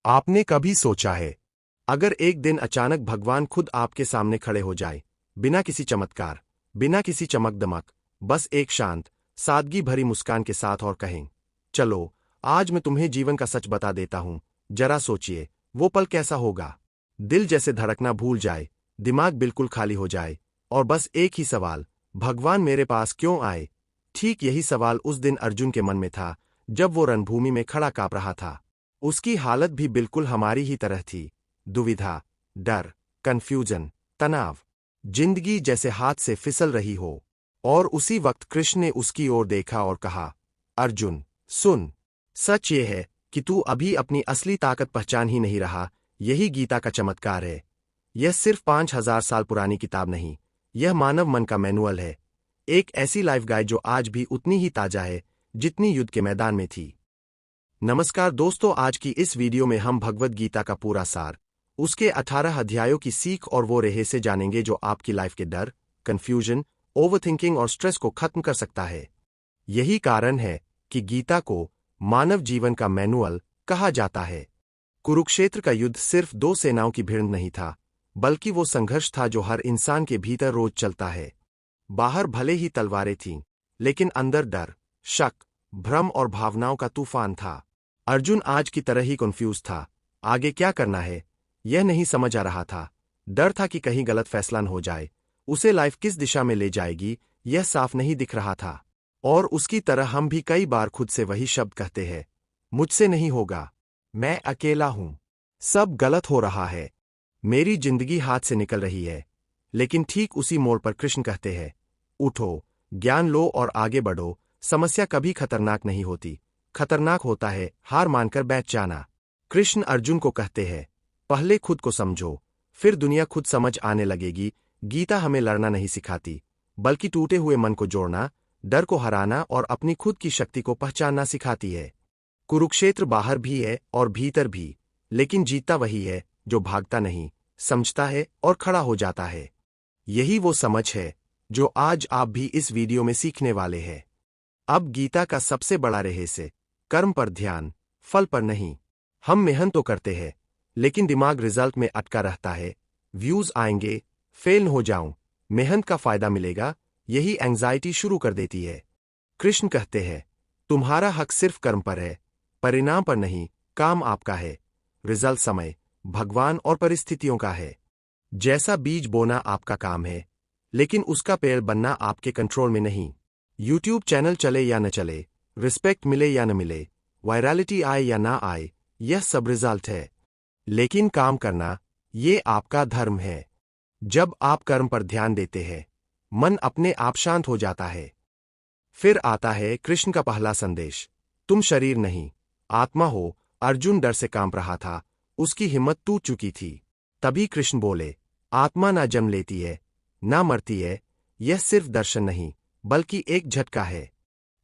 आपने कभी सोचा है, अगर एक दिन अचानक भगवान खुद आपके सामने खड़े हो जाए, बिना किसी चमत्कार, बिना किसी चमक-दमक, बस एक शांत, सादगी भरी मुस्कान के साथ और कहें, चलो, आज मैं तुम्हें जीवन का सच बता देता हूं, जरा सोचिए, वो पल कैसा होगा? दिल जैसे धड़कना भूल जाए, दिमाग बिल्कुल खाली हो जाए, और बस एक ही सवाल, भगवान मेरे पास क्यों आए? ठीक यही सवाल उस दिन अर्जुन के मन में था, जब वो रणभूमि में खड़ा कांप रहा था। उसकी हालत भी बिल्कुल हमारी ही तरह थी, दुविधा, डर, कन्फ्यूजन, तनाव, जिंदगी जैसे हाथ से फिसल रही हो। और उसी वक्त कृष्ण ने उसकी ओर देखा और कहा, अर्जुन, सुन, सच ये है कि तू अभी अपनी असली ताकत पहचान ही नहीं रहा, यही गीता का चमत्कार है। यह सिर्फ 5000 साल पुरानी किताब नहीं, यह मानव मन का मैनुअल है, एक ऐसी लाइफ गाइड जो आज भी उतनी ही ताजा है, जितनी युद्ध के मैदान में थी। नमस्कार दोस्तों, आज की इस वीडियो में हम भगवद गीता का पूरा सार, उसके 18 अध्यायों की सीख और वो रहस्य जानेंगे जो आपकी लाइफ के डर, कंफ्यूजन, ओवरथिंकिंग और स्ट्रेस को खत्म कर सकता है। यही कारण है कि गीता को मानव जीवन का मैनुअल कहा जाता है। कुरुक्षेत्र का युद्ध सिर्फ दो सेनाओं की भिड़ंत नहीं था, बल्कि वो संघर्ष था जो हर इंसान के भीतर रोज चलता है। बाहर भले ही तलवारें थीं, लेकिन अंदर डर, शक, भ्रम और भावनाओं का तूफान था। अर्जुन आज की तरह ही कन्फ्यूज था, आगे क्या करना है, यह नहीं समझ आ रहा था। डर था कि कहीं गलत फैसला न हो जाए, उसे लाइफ किस दिशा में ले जाएगी, यह साफ नहीं दिख रहा था। और उसकी तरह हम भी कई बार खुद से वही शब्द कहते हैं, मुझसे नहीं होगा, मैं अकेला हूं, सब गलत हो रहा है, मेरी जिंदगी हाथ से निकल रही है। लेकिन ठीक उसी मोड़ पर कृष्ण कहते हैं, उठो, ज्ञान लो और आगे बढ़ो। समस्या कभी खतरनाक नहीं होती, खतरनाक होता है हार मानकर बैठ जाना। कृष्ण अर्जुन को कहते हैं, पहले खुद को समझो, फिर दुनिया खुद समझ आने लगेगी। गीता हमें लड़ना नहीं सिखाती, बल्कि टूटे हुए मन को जोड़ना, डर को हराना और अपनी खुद की शक्ति को पहचानना सिखाती है। कुरुक्षेत्र बाहर भी है और भीतर भी, लेकिन जीतता वही है जो भागता नहीं, समझता है और खड़ा हो जाता है। यही वो समझ है जो आज आप भी इस वीडियो में सीखने वाले हैं। अब गीता का सबसे बड़ा रहस्य, कर्म पर ध्यान, फल पर नहीं। हम मेहनत तो करते हैं, लेकिन दिमाग रिजल्ट में अटका रहता है। व्यूज आएंगे, फेल हो जाऊं, मेहनत का फायदा मिलेगा, यही एंग्जाइटी शुरू कर देती है। कृष्ण कहते हैं, तुम्हारा हक सिर्फ कर्म पर है, परिणाम पर नहीं। काम आपका है, रिजल्ट समय, भगवान और परिस्थितियों का है। जैसा बीज बोना आपका काम है, लेकिन उसका पेड़ बनना आपके कंट्रोल में नहीं। यूट्यूब चैनल चले या न चले, रिस्पेक्ट मिले या न मिले, वायरलिटी आए या ना आए, यह सब रिजल्ट है। लेकिन काम करना, ये आपका धर्म है। जब आप कर्म पर ध्यान देते हैं, मन अपने आप शांत हो जाता है। फिर आता है कृष्ण का पहला संदेश, तुम शरीर नहीं, आत्मा हो। अर्जुन डर से कांप रहा था, उसकी हिम्मत टूट चुकी थी। तभी कृष्ण बोले, आत्मा ना जन्म लेती है, ना मरती है, यह सिर्फ दर्शन नहीं, बल्कि एक झटका है।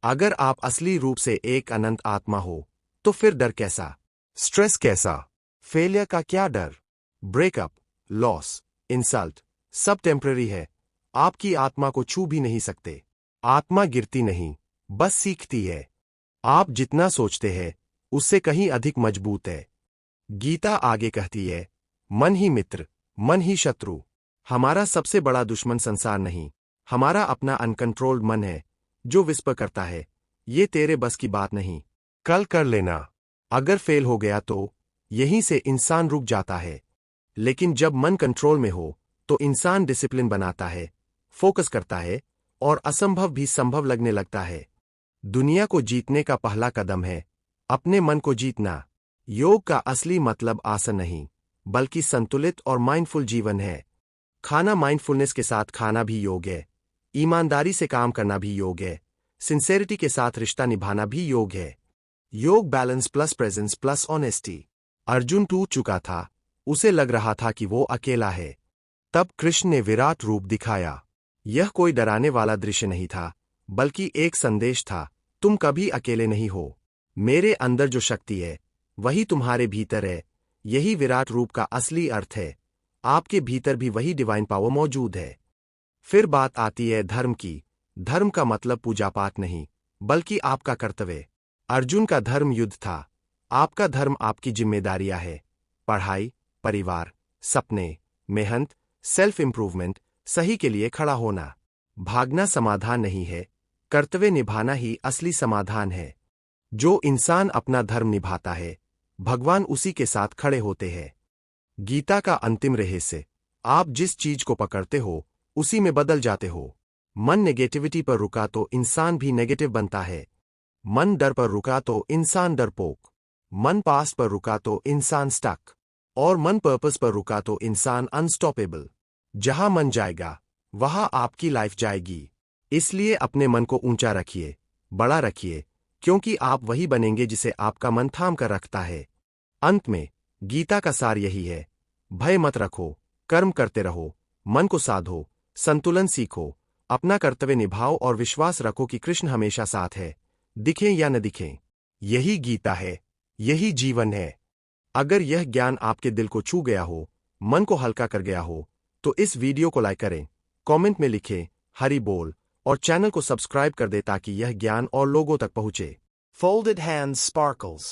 अगर आप असली रूप से एक अनंत आत्मा हो, तो फिर डर कैसा, स्ट्रेस कैसा, फेलियर का क्या डर? ब्रेकअप, लॉस, इंसल्ट, सब टेम्पररी है। आपकी आत्मा को छू भी नहीं सकते। आत्मा गिरती नहीं, बस सीखती है। आप जितना सोचते हैं, उससे कहीं अधिक मजबूत है। गीता आगे कहती है, मन ही मित्र, मन ही शत्रु। हमारा सबसे बड़ा दुश्मन संसार नहीं, हमारा अपना अनकंट्रोल्ड मन है, जो विस्पर करता है, ये तेरे बस की बात नहीं, कल कर लेना। अगर फेल हो गया तो यहीं से इंसान रुक जाता है। लेकिन जब मन कंट्रोल में हो, तो इंसान डिसिप्लिन बनाता है, फोकस करता है, और असंभव भी संभव लगने लगता है। दुनिया को जीतने का पहला कदम है अपने मन को जीतना। योग का असली मतलब आसन नहीं, बल्कि संतुलित और माइंडफुल जीवन है। खाना माइंडफुलनेस के साथ खाना भी योग है, ईमानदारी से काम करना भी योग है, सिंसेरिटी के साथ रिश्ता निभाना भी योग है। योग balance plus presence plus honesty. Arjun टूट चुका था, उसे लग रहा था कि वो अकेला है। तब कृष्ण ने विराट रूप दिखाया। यह कोई डराने वाला दृश्य नहीं था, बल्कि एक संदेश था, तुम कभी अकेले नहीं हो। मेरे अंदर जो शक्ति है, वही तुम्हारे भीतर है। यही विराट रूप का असली अर्थ है। आपके भीतर भी वही डिवाइन पावर मौजूद है। फिर बात आती है धर्म की। धर्म का मतलब पूजा पाठ नहीं, बल्कि आपका कर्तव्य। अर्जुन का धर्म युद्ध था, आपका धर्म आपकी जिम्मेदारियां है। पढ़ाई, परिवार, सपने, मेहनत, सेल्फ इंप्रूवमेंट, सही के लिए खड़ा होना। भागना समाधान नहीं है, कर्तव्य निभाना ही असली समाधान है। जो इंसान अपना धर्म निभाता है, भगवान उसी के साथ खड़े होते हैं। गीता का अंतिम रहस्य: आप जिस चीज को पकड़ते हो उसी में बदल जाते हो। मन नेगेटिविटी पर रुका तो इंसान भी नेगेटिव बनता है। मन डर पर रुका तो इंसान डरपोक। मन पास्ट पर रुका तो इंसान स्टक। और मन पर्पस पर रुका तो इंसान अनस्टॉपेबल। जहां मन जाएगा वहां आपकी लाइफ जाएगी। इसलिए अपने मन को ऊंचा रखिए, बड़ा रखिए, क्योंकि आप वही बनेंगे जिसे आपका मन थाम कर रखता है। अंत में गीता का सार यही है: भय मत रखो, कर्म करते रहो, मन को साधो, संतुलन सीखो, अपना कर्तव्य निभाओ और विश्वास रखो कि कृष्ण हमेशा साथ है, दिखें या न दिखें। यही गीता है, यही जीवन है। अगर यह ज्ञान आपके दिल को छू गया हो, मन को हल्का कर गया हो, तो इस वीडियो को लाइक करें, कमेंट में लिखें हरि बोल और चैनल को सब्सक्राइब कर दें ताकि यह ज्ञान और लोगों तक पहुंचे। Folded hands sparkles.